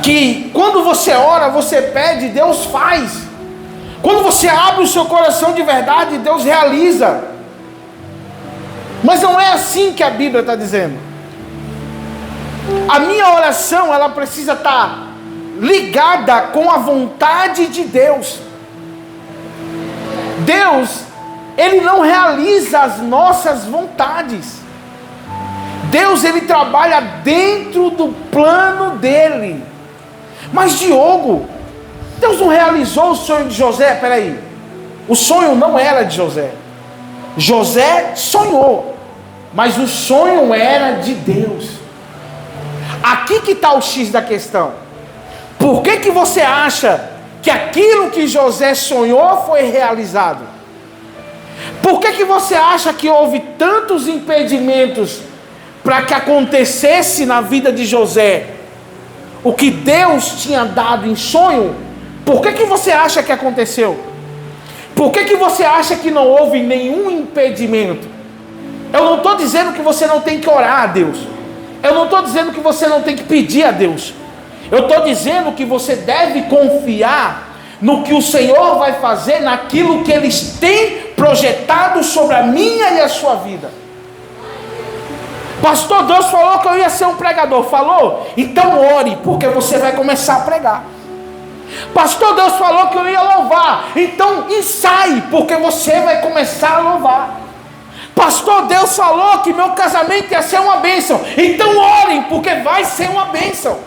que quando você ora, você pede, Deus faz. Quando você abre o seu coração de verdade, Deus realiza. Mas não é assim que a Bíblia está dizendo. A minha oração, ela precisa estar ligada com a vontade de Deus. Deus, Ele não realiza as nossas vontades. Deus, Ele trabalha dentro do plano dEle. Mas Diogo, Deus não realizou o sonho de José? Peraí, o sonho não era de José. José sonhou, mas o sonho era de Deus. Aqui que está o X da questão. Por que você acha que aquilo que José sonhou foi realizado? Por que você acha que houve tantos impedimentos para que acontecesse na vida de José o que Deus tinha dado em sonho? Por que você acha que aconteceu? Por que você acha que não houve nenhum impedimento? Eu não estou dizendo que você não tem que orar a Deus. Eu não estou dizendo que você não tem que pedir a Deus. Eu estou dizendo que você deve confiar no que o Senhor vai fazer, naquilo que Ele tem projetado sobre a minha e a sua vida. Pastor, Deus falou que eu ia ser um pregador. Falou? Então ore, porque você vai começar a pregar. Pastor, Deus falou que eu ia louvar. Então ensaie, porque você vai começar a louvar. Pastor, Deus falou que meu casamento ia ser uma bênção. Então orem, porque vai ser uma bênção.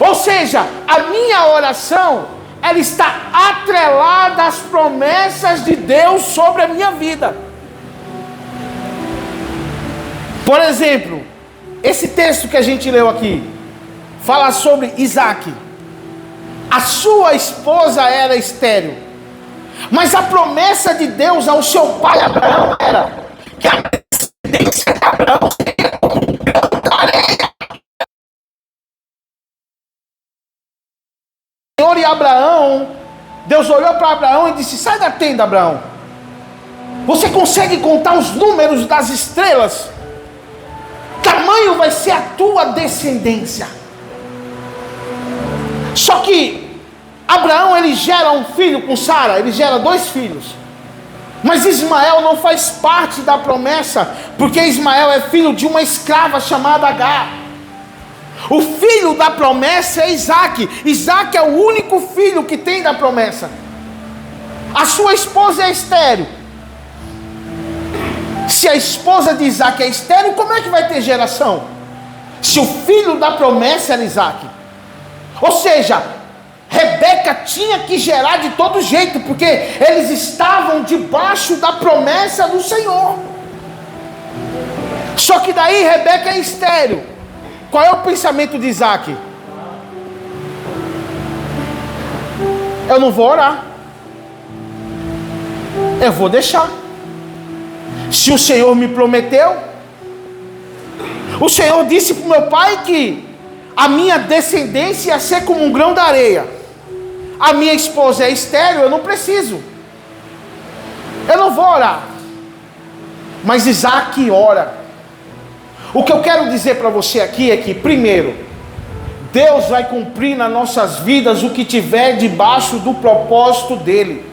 Ou seja, a minha oração, ela está atrelada às promessas de Deus sobre a minha vida. Por exemplo, esse texto que a gente leu aqui, fala sobre Isaac. A sua esposa era estéril, mas a promessa de Deus ao seu pai Abraão era que a descendência de Abraão seria como um grão da areia. Senhor e Abraão, Deus olhou para Abraão e disse: sai da tenda, Abraão. Você consegue contar os números das estrelas? Tamanho vai ser a tua descendência. Só que Abraão, ele gera um filho com Sara, ele gera 2 filhos. Mas Ismael não faz parte da promessa, porque Ismael é filho de uma escrava chamada Agar. O filho da promessa é Isaac. Isaac é o único filho que tem da promessa. A sua esposa é estéril. Se a esposa de Isaac é estéril, como é que vai ter geração? Se o filho da promessa era Isaac. Ou seja, Rebeca tinha que gerar de todo jeito, porque eles estavam debaixo da promessa do Senhor. Só que daí Rebeca é estéril. Qual é o pensamento de Isaac? Eu não vou orar. Eu vou deixar. Se o Senhor me prometeu, o Senhor disse para o meu pai que a minha descendência ia ser como um grão da areia. A minha esposa é estéril, eu não preciso. Eu não vou orar. Mas Isaac ora. O que eu quero dizer para você aqui é que, primeiro, Deus vai cumprir nas nossas vidas o que tiver debaixo do propósito dEle.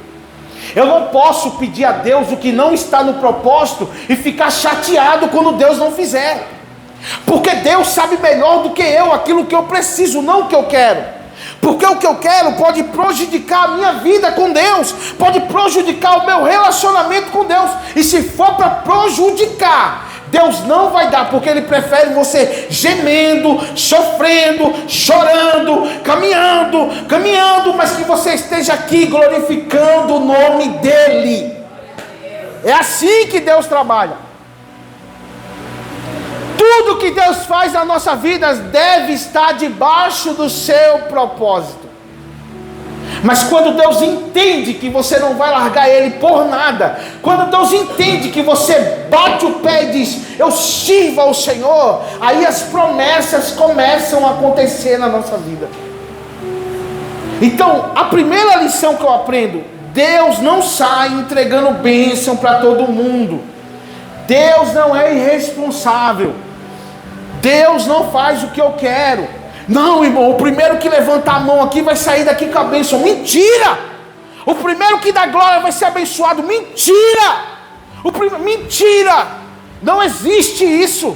Eu não posso pedir a Deus o que não está no propósito e ficar chateado quando Deus não fizer. Porque Deus sabe melhor do que eu aquilo que eu preciso, não o que eu quero. Porque o que eu quero pode prejudicar a minha vida com Deus, pode prejudicar o meu relacionamento com Deus. E se for para prejudicar, Deus não vai dar, porque Ele prefere você gemendo, sofrendo, chorando, caminhando, mas que você esteja aqui glorificando o nome dEle. É assim que Deus trabalha. Tudo que Deus faz na nossa vida deve estar debaixo do seu propósito. Mas quando Deus entende que você não vai largar Ele por nada, quando Deus entende que você bate o pé e diz: eu sirvo ao Senhor, aí as promessas começam a acontecer na nossa vida. Então, a primeira lição que eu aprendo: Deus não sai entregando bênção para todo mundo. Deus não é irresponsável. Deus não faz o que eu quero. Não, irmão, o primeiro que levantar a mão aqui vai sair daqui com a bênção. Mentira! O primeiro que dá glória vai ser abençoado. Mentira! Mentira! Não existe isso.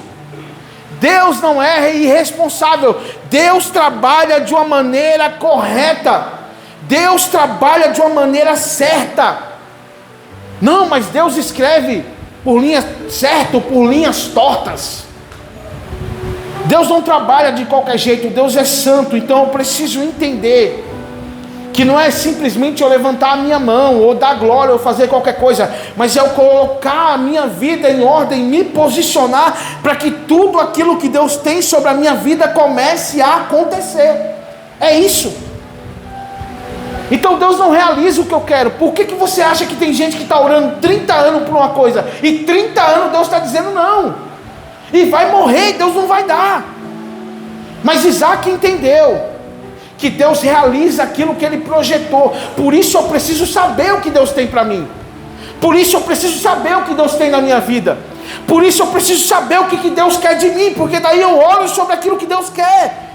Deus não é irresponsável. Deus trabalha de uma maneira correta. Deus trabalha de uma maneira certa. Não, mas Deus escreve por linhas certas ou por linhas tortas. Deus não trabalha de qualquer jeito. Deus é santo. Então eu preciso entender que não é simplesmente eu levantar a minha mão, ou dar glória, ou fazer qualquer coisa, mas é eu colocar a minha vida em ordem, me posicionar, para que tudo aquilo que Deus tem sobre a minha vida comece a acontecer. É isso. Então Deus não realiza o que eu quero. Por que você acha que tem gente que está orando 30 anos por uma coisa, e 30 anos Deus está dizendo não, e vai morrer, Deus não vai dar? Mas Isaac entendeu que Deus realiza aquilo que Ele projetou. Por isso eu preciso saber o que Deus tem para mim. Por isso eu preciso saber o que Deus tem na minha vida. Por isso eu preciso saber o que Deus quer de mim, porque daí eu oro sobre aquilo que Deus quer.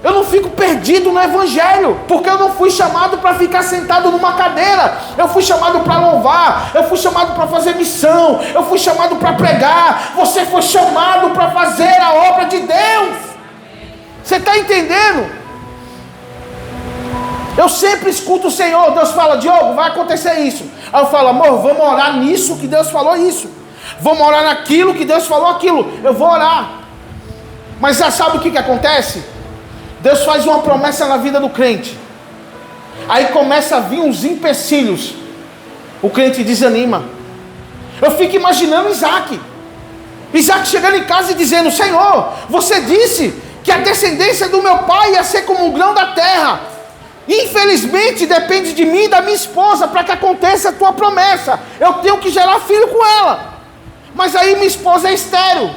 Eu não fico perdido no Evangelho, porque eu não fui chamado para ficar sentado numa cadeira. Eu fui chamado para louvar, eu fui chamado para fazer missão, eu fui chamado para pregar. Você foi chamado para fazer a obra de Deus. Você está entendendo? Eu sempre escuto o Senhor. Deus fala: Diogo, vai acontecer isso. Aí eu falo: amor, vamos orar nisso que Deus falou isso. Vamos orar naquilo que Deus falou aquilo. Eu vou orar. Mas já sabe o que acontece? Deus faz uma promessa na vida do crente. Aí começa a vir uns empecilhos. O crente desanima. Eu fico imaginando Isaac chegando em casa e dizendo: Senhor, você disse que a descendência do meu pai ia ser como um grão da terra. Infelizmente depende de mim e da minha esposa para que aconteça a tua promessa. Eu tenho que gerar filho com ela. Mas aí minha esposa é estéril.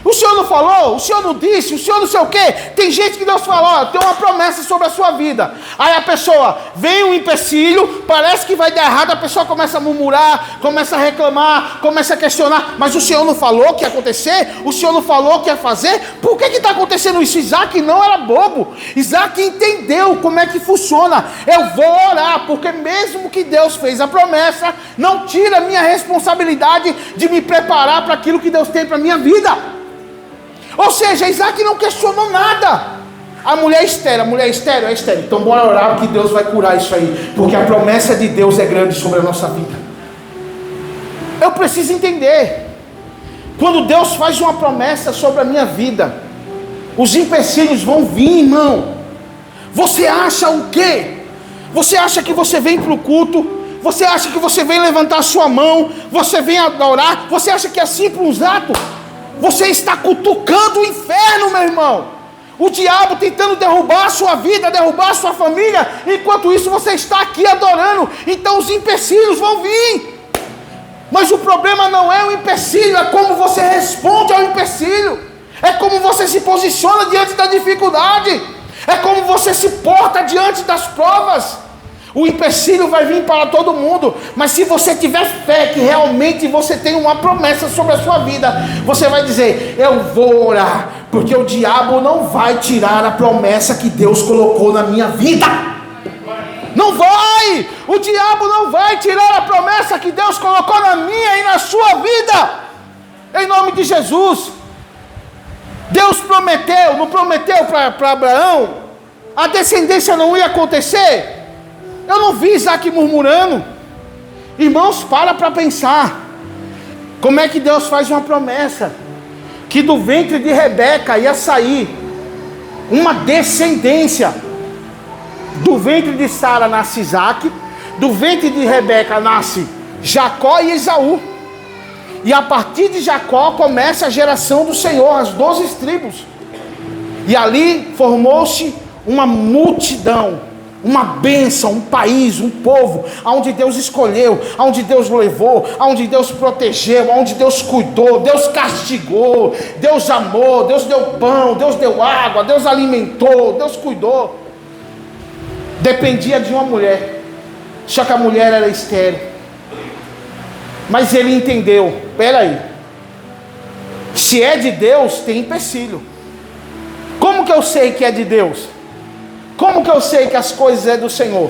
O Senhor não falou? O Senhor não disse? O Senhor não sei o quê? Tem gente que Deus fala: ó, tem uma promessa sobre a sua vida. Aí a pessoa, vem um empecilho, parece que vai dar errado, a pessoa começa a murmurar, começa a reclamar, começa a questionar. Mas o Senhor não falou que ia acontecer? O Senhor não falou que ia fazer? Por que está acontecendo isso? Isaac não era bobo. Isaac entendeu como é que funciona. Eu vou orar, porque mesmo que Deus fez a promessa, não tira a minha responsabilidade de me preparar para aquilo que Deus tem para a minha vida. Ou seja, Isaac não questionou nada. A mulher é estéril, é estéril. Então bora orar que Deus vai curar isso aí, porque a promessa de Deus é grande sobre a nossa vida. Eu preciso entender. Quando Deus faz uma promessa sobre a minha vida, os empecilhos vão vir, irmão. Você acha o quê? Você acha que você vem para o culto? Você acha que você vem levantar a sua mão? Você vem adorar? Você acha que é simples ato? Você está cutucando o inferno, meu irmão. O diabo tentando derrubar a sua vida, derrubar a sua família. Enquanto isso você está aqui adorando. Então os empecilhos vão vir. Mas o problema não é o empecilho, é como você responde ao empecilho. É como você se posiciona diante da dificuldade. É como você se porta diante das provas. O empecilho vai vir para todo mundo, mas se você tiver fé que realmente você tem uma promessa sobre a sua vida, você vai dizer: eu vou orar, porque o diabo não vai tirar a promessa que Deus colocou na minha vida. Não vai! O diabo não vai tirar a promessa que Deus colocou na minha e na sua vida. Em nome de Jesus. Deus prometeu, não prometeu para Abraão? A descendência não ia acontecer? Eu não vi Isaac murmurando. Irmãos, para pensar. Como é que Deus faz uma promessa? Que do ventre de Rebeca ia sair uma descendência. Do ventre de Sara nasce Isaac. Do ventre de Rebeca nasce Jacó e Esaú. E a partir de Jacó começa a geração do Senhor, as 12 tribos. E ali formou-se uma multidão, uma bênção, um país, um povo, onde Deus escolheu, onde Deus levou, onde Deus protegeu, onde Deus cuidou, Deus castigou, Deus amou, Deus deu pão, Deus deu água, Deus alimentou, Deus cuidou. Dependia de uma mulher, só que a mulher era estéril. Mas ele entendeu: peraí, se é de Deus, tem empecilho. Como que eu sei que é de Deus? Como que eu sei que as coisas é do Senhor?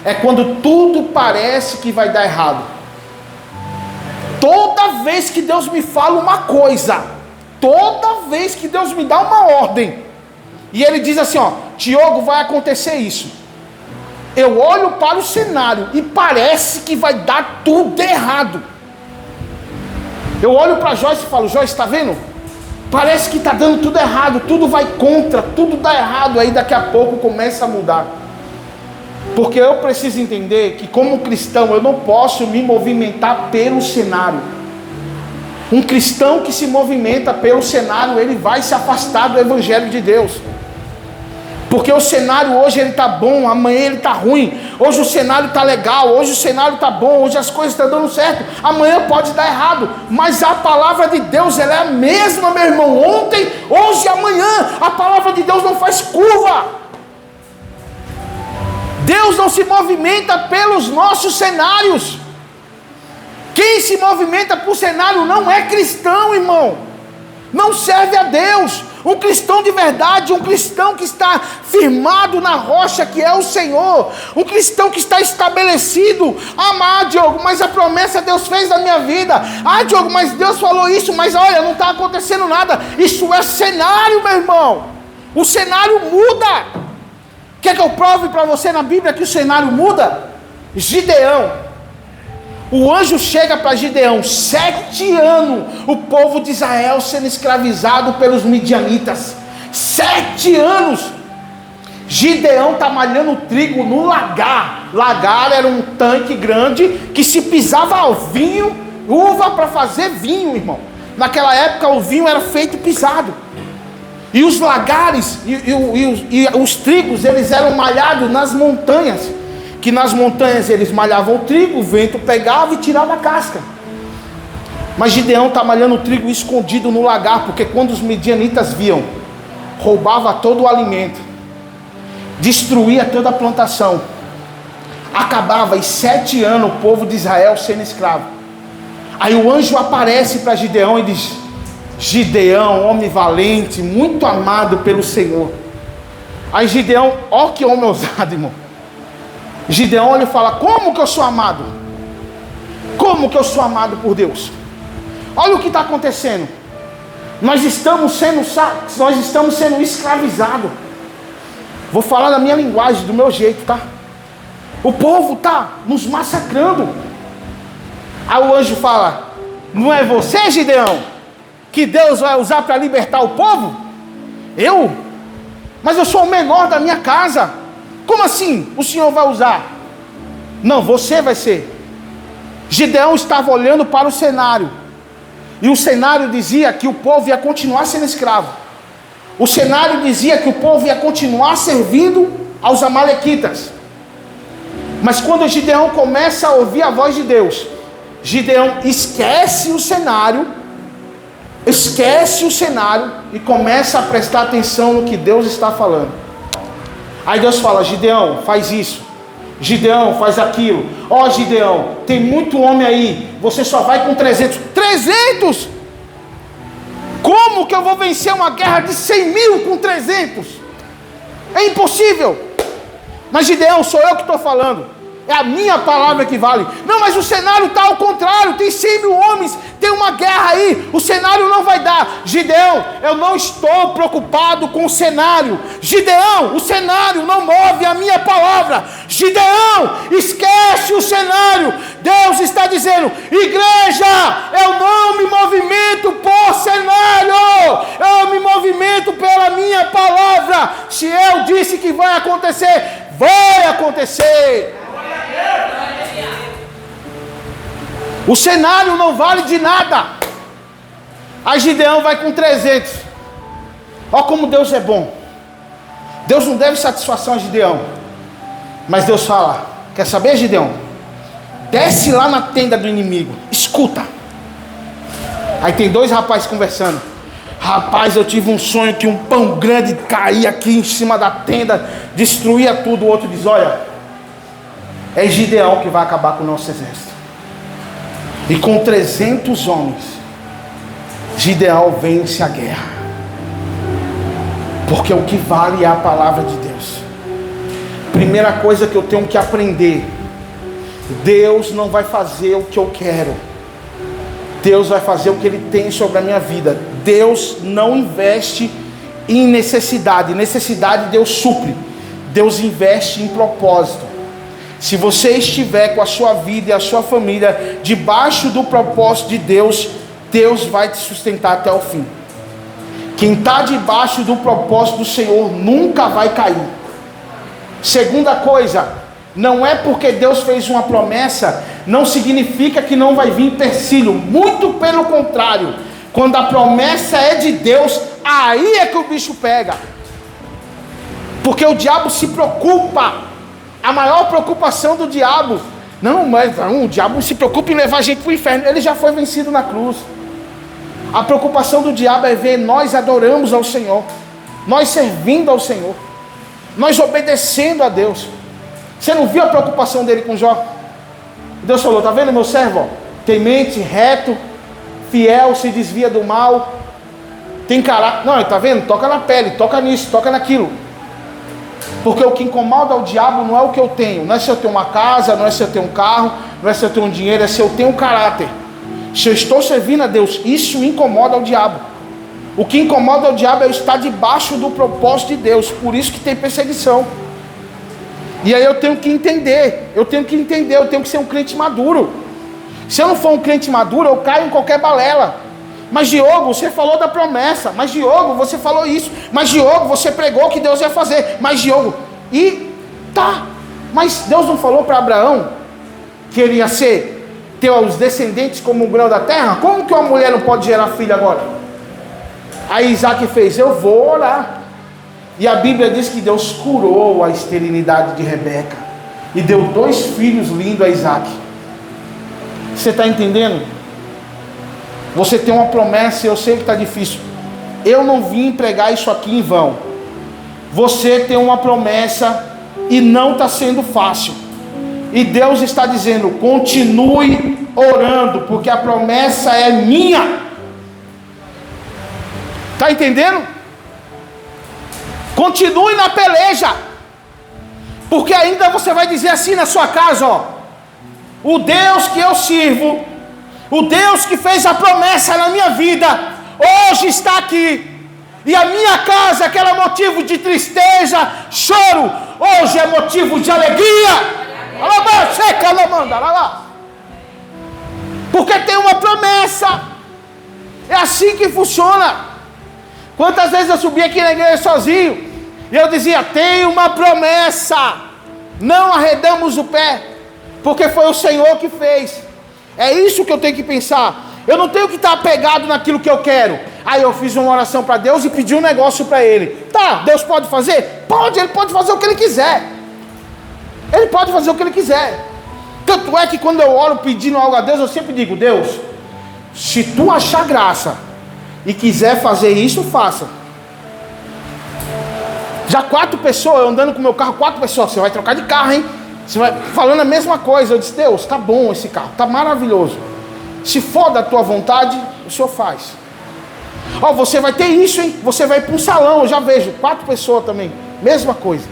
É quando tudo parece que vai dar errado. Toda vez que Deus me fala uma coisa, toda vez que Deus me dá uma ordem, e Ele diz assim, ó, Tiago, vai acontecer isso. Eu olho para o cenário e parece que vai dar tudo errado. Eu olho para Joyce e falo, Joyce, está vendo? Parece que está dando tudo errado, tudo vai contra, tudo dá errado. Aí daqui a pouco começa a mudar. Porque eu preciso entender que como cristão eu não posso me movimentar pelo cenário. Um cristão que se movimenta pelo cenário, ele vai se afastar do Evangelho de Deus. Porque o cenário hoje ele está bom, amanhã ele está ruim. Hoje o cenário está legal, hoje o cenário está bom, hoje as coisas estão dando certo. Amanhã pode dar errado, mas a palavra de Deus ela é a mesma, meu irmão. Ontem, hoje e amanhã, a palavra de Deus não faz curva. Deus não se movimenta pelos nossos cenários. Quem se movimenta por cenário não é cristão, irmão. Não serve a Deus. Um cristão de verdade, um cristão que está firmado na rocha que é o Senhor, um cristão que está estabelecido. Diogo, mas a promessa Deus fez na minha vida. Diogo, mas Deus falou isso, mas olha, não está acontecendo nada. Isso é cenário, meu irmão. O cenário muda. Quer que eu prove para você na Bíblia que o cenário muda? Gideão. O anjo chega para Gideão, 7 anos, o povo de Israel sendo escravizado pelos midianitas, 7 anos, Gideão está malhando trigo no lagar. Lagar era um tanque grande, que se pisava vinho, uva para fazer vinho, irmão. Naquela época o vinho era feito pisado, e os lagares, e os trigos, eles eram malhados nas montanhas, que nas montanhas eles malhavam o trigo, o vento pegava e tirava a casca. Mas Gideão está malhando o trigo escondido no lagar, porque quando os midianitas viam, roubava todo o alimento, destruía toda a plantação, acabava em 7 anos o povo de Israel sendo escravo. Aí o anjo aparece para Gideão e diz: Gideão, homem valente, muito amado pelo Senhor. Aí Gideão, ó que homem ousado, irmão. Gideão olha e fala: como que eu sou amado? Como que eu sou amado por Deus? Olha o que está acontecendo. Nós estamos sendo escravizados. Vou falar da minha linguagem, do meu jeito, tá? O povo está nos massacrando. Aí o anjo fala: não é você, Gideão, que Deus vai usar para libertar o povo? Eu? Mas eu sou o menor da minha casa. Como assim o Senhor vai usar? Não, você vai ser. Gideão estava olhando para o cenário, e o cenário dizia que o povo ia continuar sendo escravo. O cenário dizia que o povo ia continuar servindo aos amalequitas. Mas quando Gideão começa a ouvir a voz de Deus, Gideão esquece o cenário e começa a prestar atenção no que Deus está falando. Aí Deus fala: Gideão, faz isso. Gideão, faz aquilo. Ó, Gideão, tem muito homem aí, você só vai com 300. 300? Como que eu vou vencer uma guerra de 100 mil com 300? É impossível. Mas Gideão, sou eu que estou falando. É a minha palavra que vale. Não, mas o cenário está ao contrário. Tem 100 mil homens, tem uma guerra aí. O cenário não vai dar. Gideão, eu não estou preocupado com o cenário. Gideão, o cenário não move a minha palavra. Gideão, esquece o cenário. Deus está dizendo: igreja, eu não me movimento por cenário. Eu me movimento pela minha palavra. Se eu disse que vai acontecer, vai acontecer. O cenário não vale de nada. Aí Gideão vai com 300. Olha como Deus é bom. Deus não deve satisfação a Gideão, mas Deus fala: quer saber, Gideão? Desce lá na tenda do inimigo, escuta. Aí tem 2 rapazes conversando. Rapaz, eu tive um sonho que um pão grande caía aqui em cima da tenda, destruía tudo. O outro diz: olha, é Gideão que vai acabar com o nosso exército. E com 300 homens, Gideão vence a guerra. Porque o que vale é a palavra de Deus. Primeira coisa que eu tenho que aprender: Deus não vai fazer o que eu quero, Deus vai fazer o que Ele tem sobre a minha vida. Deus não investe em necessidade. Necessidade Deus supre. Deus investe em propósito. Se você estiver com a sua vida e a sua família debaixo do propósito de Deus, Deus vai te sustentar até o fim. Quem está debaixo do propósito do Senhor nunca vai cair. Segunda coisa, não é porque Deus fez uma promessa, não significa que não vai vir empecilho. Muito pelo contrário. Quando a promessa é de Deus, aí é que o bicho pega. Porque o diabo se preocupa. A maior preocupação do diabo, o diabo se preocupa em levar a gente para o inferno. Ele já foi vencido na cruz. A preocupação do diabo é ver nós adoramos ao Senhor, nós servindo ao Senhor, nós obedecendo a Deus. Você não viu a preocupação dele com Jó? Deus falou: está vendo meu servo? Ó, temente, reto, fiel, se desvia do mal, tem caráter. Não, está vendo? Toca na pele, toca nisso, toca naquilo. Porque o que incomoda o diabo não é o que eu tenho, não é se eu tenho uma casa, não é se eu tenho um carro, não é se eu tenho um dinheiro, é se eu tenho um caráter. Se eu estou servindo a Deus, isso incomoda o diabo. O que incomoda o diabo é eu estar debaixo do propósito de Deus. Por isso que tem perseguição. E aí eu tenho que entender, eu tenho que ser um crente maduro. Se eu não for um crente maduro, eu caio em qualquer balela. Mas Diogo, você falou da promessa. Mas Diogo, você falou isso. Mas Diogo, você pregou que Deus ia fazer. Mas Diogo, mas Deus não falou para Abraão que ele ia ter os descendentes como o grão da terra? Como que uma mulher não pode gerar filho agora? Aí Isaac fez: eu vou orar. E a Bíblia diz que Deus curou a esterilidade de Rebeca e deu 2 filhos lindos a Isaac. Você está entendendo? Você tem uma promessa, eu sei que está difícil. Eu não vim pregar isso aqui em vão. Você tem uma promessa e não está sendo fácil. E Deus está dizendo: continue orando, porque a promessa é minha. Está entendendo? Continue na peleja, porque ainda você vai dizer assim na sua casa: ó, o Deus que eu sirvo, o Deus que fez a promessa na minha vida, hoje está aqui. E a minha casa, que era motivo de tristeza, choro, hoje é motivo de alegria. Porque tem uma promessa. É assim que funciona. Quantas vezes eu subi aqui na igreja sozinho e eu dizia: tem uma promessa, não arredamos o pé, porque foi o Senhor que fez. É isso que eu tenho que pensar. Eu não tenho que estar apegado naquilo que eu quero. Aí eu fiz uma oração para Deus e pedi um negócio para Ele. Tá, Deus pode fazer? Pode, Ele pode fazer o que Ele quiser. Ele pode fazer o que Ele quiser. Tanto é que quando eu oro pedindo algo a Deus, eu sempre digo: Deus, se Tu achar graça e quiser fazer isso, faça. Já 4 pessoas, eu andando com meu carro, 4 pessoas: você vai trocar de carro, hein? Você vai falando a mesma coisa. Eu disse: Deus, tá bom esse carro, tá maravilhoso. Se for da Tua vontade, o Senhor faz. Ó, você vai ter isso, hein? Você vai para um salão, eu já vejo 4 pessoas também, mesma coisa.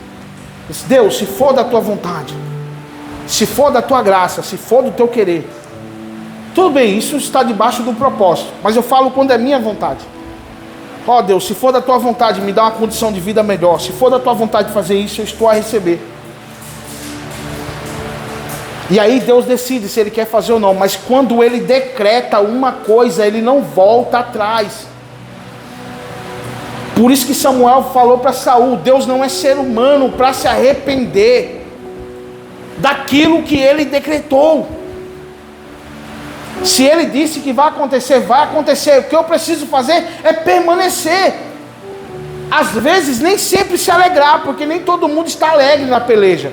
Eu disse: Deus, se for da Tua vontade, se for da Tua graça, se for do Teu querer, tudo bem, isso está debaixo do propósito. Mas eu falo quando é minha vontade. Ó Deus, se for da Tua vontade, me dá uma condição de vida melhor. Se for da Tua vontade fazer isso, eu estou a receber. E aí Deus decide se Ele quer fazer ou não. Mas quando Ele decreta uma coisa, Ele não volta atrás. Por isso que Samuel falou para Saul: Deus não é ser humano para se arrepender daquilo que Ele decretou. Se Ele disse que vai acontecer, vai acontecer. O que eu preciso fazer é permanecer. Às vezes nem sempre se alegrar, porque nem todo mundo está alegre na peleja.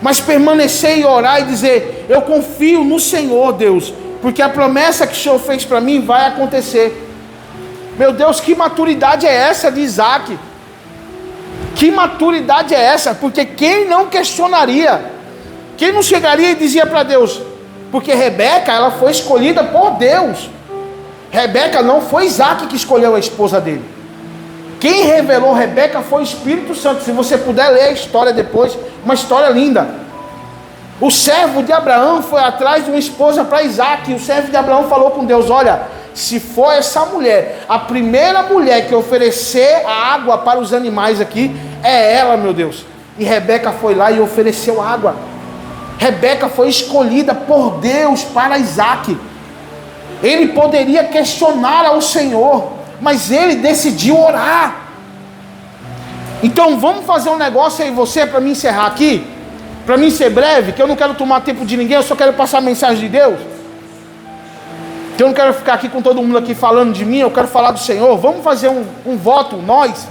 Mas permanecer e orar e dizer: eu confio no Senhor, Deus, porque a promessa que o Senhor fez para mim vai acontecer. Meu Deus, que maturidade é essa de Isaac? Que maturidade é essa? Porque quem não questionaria? Quem não chegaria e dizia para Deus? Porque Rebeca, ela foi escolhida por Deus. Rebeca não foi Isaac que escolheu a esposa dele. Quem revelou Rebeca foi o Espírito Santo. Se você puder ler a história depois, uma história linda. O servo de Abraão foi atrás de uma esposa para Isaac. E o servo de Abraão falou com Deus: olha, se for essa mulher, a primeira mulher que oferecer a água para os animais aqui, é ela, meu Deus. E Rebeca foi lá e ofereceu água. Rebeca foi escolhida por Deus para Isaac. Ele poderia questionar ao Senhor, mas ele decidiu orar. Então vamos fazer um negócio aí, você, para me encerrar aqui, para mim ser breve, que eu não quero tomar tempo de ninguém, eu só quero passar a mensagem de Deus. Que eu não quero ficar aqui com todo mundo aqui falando de mim, eu quero falar do Senhor. Vamos fazer um voto, nós,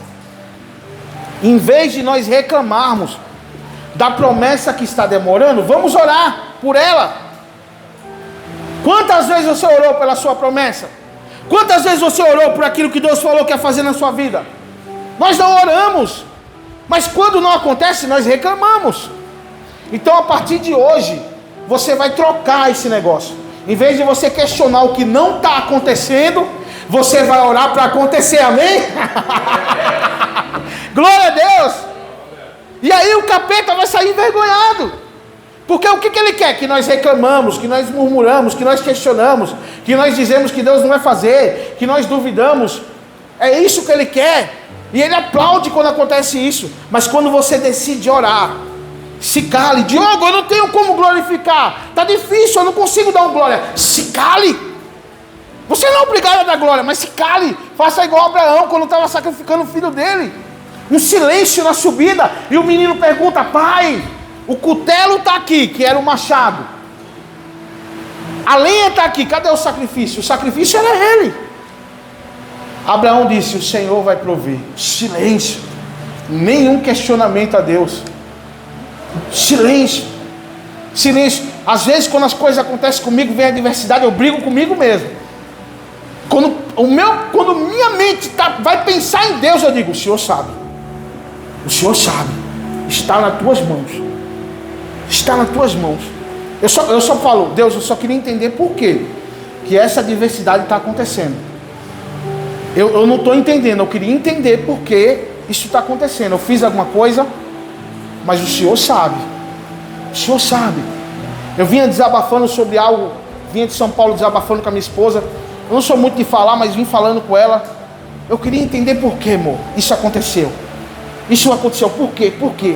em vez de nós reclamarmos da promessa que está demorando, vamos orar por ela. Quantas vezes você orou pela sua promessa? Quantas vezes você orou por aquilo que Deus falou que ia fazer na sua vida? Nós não oramos, mas quando não acontece, nós reclamamos. Então, a partir de hoje, você vai trocar esse negócio. Em vez de você questionar o que não está acontecendo, você vai orar para acontecer, amém? Glória a Deus! E aí o capeta vai sair envergonhado. Porque o que ele quer? Que nós reclamamos, que nós murmuramos, que nós questionamos, que nós dizemos que Deus não vai fazer, que nós duvidamos. É isso que ele quer. E ele aplaude quando acontece isso. Mas quando você decide orar, se cale. Diogo, eu não tenho como glorificar. Está difícil, eu não consigo dar uma glória. Se cale. Você não é obrigado a dar glória, mas se cale. Faça igual Abraão quando estava sacrificando o filho dele. Um silêncio na subida. E o menino pergunta: pai, o cutelo está aqui, que era o machado. A lenha está aqui, cadê o sacrifício? O sacrifício era ele. Abraão disse: o Senhor vai prover. Silêncio. Nenhum questionamento a Deus. Silêncio. Silêncio. Às vezes quando as coisas acontecem comigo, vem a adversidade, eu brigo comigo mesmo. Quando minha mente vai pensar em Deus, eu digo: o Senhor sabe. O Senhor sabe. Está nas tuas mãos. Está nas tuas mãos. Eu só falo: Deus, eu só queria entender por quê que essa adversidade está acontecendo. Eu não estou entendendo. Eu queria entender por que isso está acontecendo. Eu fiz alguma coisa, mas o Senhor sabe. O Senhor sabe. Eu vinha desabafando sobre algo. Vinha de São Paulo desabafando com a minha esposa. Eu não sou muito de falar, mas vim falando com ela. Eu queria entender por que, amor, isso aconteceu. Isso aconteceu por quê? Por quê?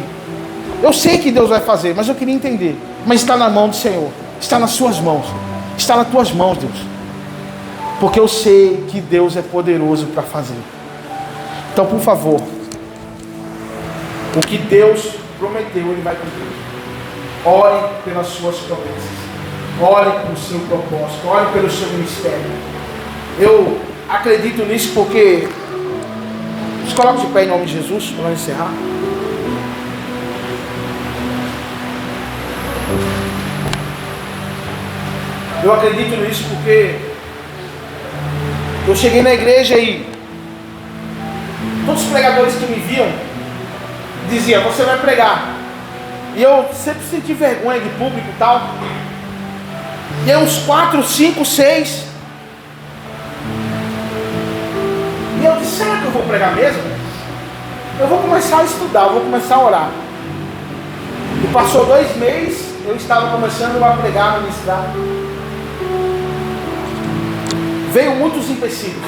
Eu sei que Deus vai fazer, mas eu queria entender. Mas está na mão do Senhor. Está nas suas mãos. Está nas tuas mãos, Deus. Porque eu sei que Deus é poderoso para fazer. Então, por favor, o que Deus prometeu, Ele vai cumprir. Ore pelas suas promessas. Ore pelo seu propósito. Ore pelo seu ministério. Eu acredito nisso porque... Se coloque de pé em nome de Jesus, para encerrar. Eu acredito nisso porque eu cheguei na igreja e todos os pregadores que me viam diziam: você vai pregar. E eu sempre senti vergonha de público e tal. E aí uns 4, 5, 6. E eu disse: será que eu vou pregar mesmo? Eu vou começar a estudar, eu vou começar a orar. E passou 2 meses, eu estava começando a pregar, a ministrar. Veio muitos empecilhos,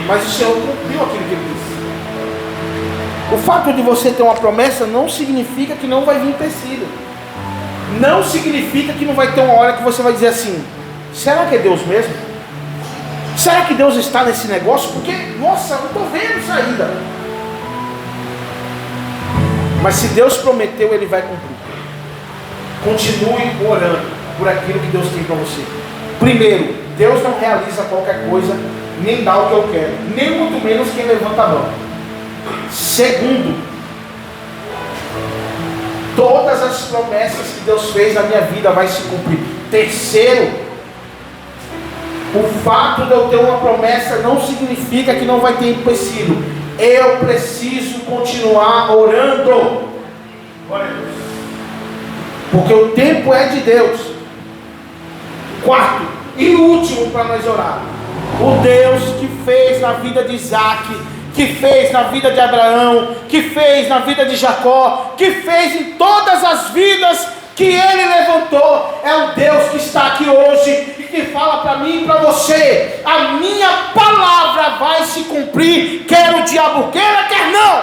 mas o Senhor cumpriu aquilo que Ele disse. O fato de você ter uma promessa não significa que não vai vir empecilho. Não significa que não vai ter uma hora que você vai dizer assim: será que é Deus mesmo? Será que Deus está nesse negócio? Porque, nossa, eu não estou vendo saída. Mas se Deus prometeu, Ele vai cumprir. Continue orando por aquilo que Deus tem para você. Primeiro, Deus não realiza qualquer coisa, nem dá o que eu quero, nem muito menos quem levanta a mão. Segundo, todas as promessas que Deus fez na minha vida vai se cumprir. Terceiro, o fato de eu ter uma promessa não significa que não vai ter empecilho. Eu preciso continuar orando. Porque o tempo é de Deus. Quarto e último para nós orar: o Deus que fez na vida de Isaac, que fez na vida de Abraão, que fez na vida de Jacó, que fez em todas as vidas que ele levantou. É o Deus que está aqui hoje e que fala para mim e para você: a minha palavra vai se cumprir, quer o diabo queira, quer não.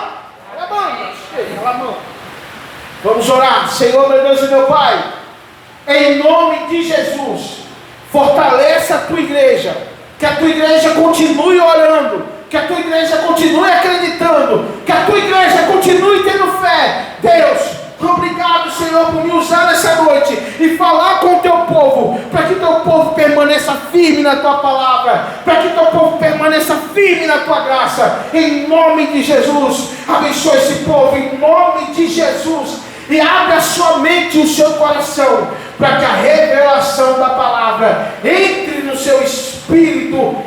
Vamos orar. Senhor, meu Deus e meu Pai, em nome de Jesus, fortaleça a tua igreja, que a tua igreja continue orando, que a tua igreja continue acreditando, que a tua igreja continue tendo fé. Deus, obrigado, Senhor, por me usar nessa noite e falar com o teu povo, para que o teu povo permaneça firme na tua palavra, para que o teu povo permaneça firme na tua graça. Em nome de Jesus, abençoa esse povo, em nome de Jesus, e abre a sua mente e o seu coração, para que a revelação da palavra entre no seu espírito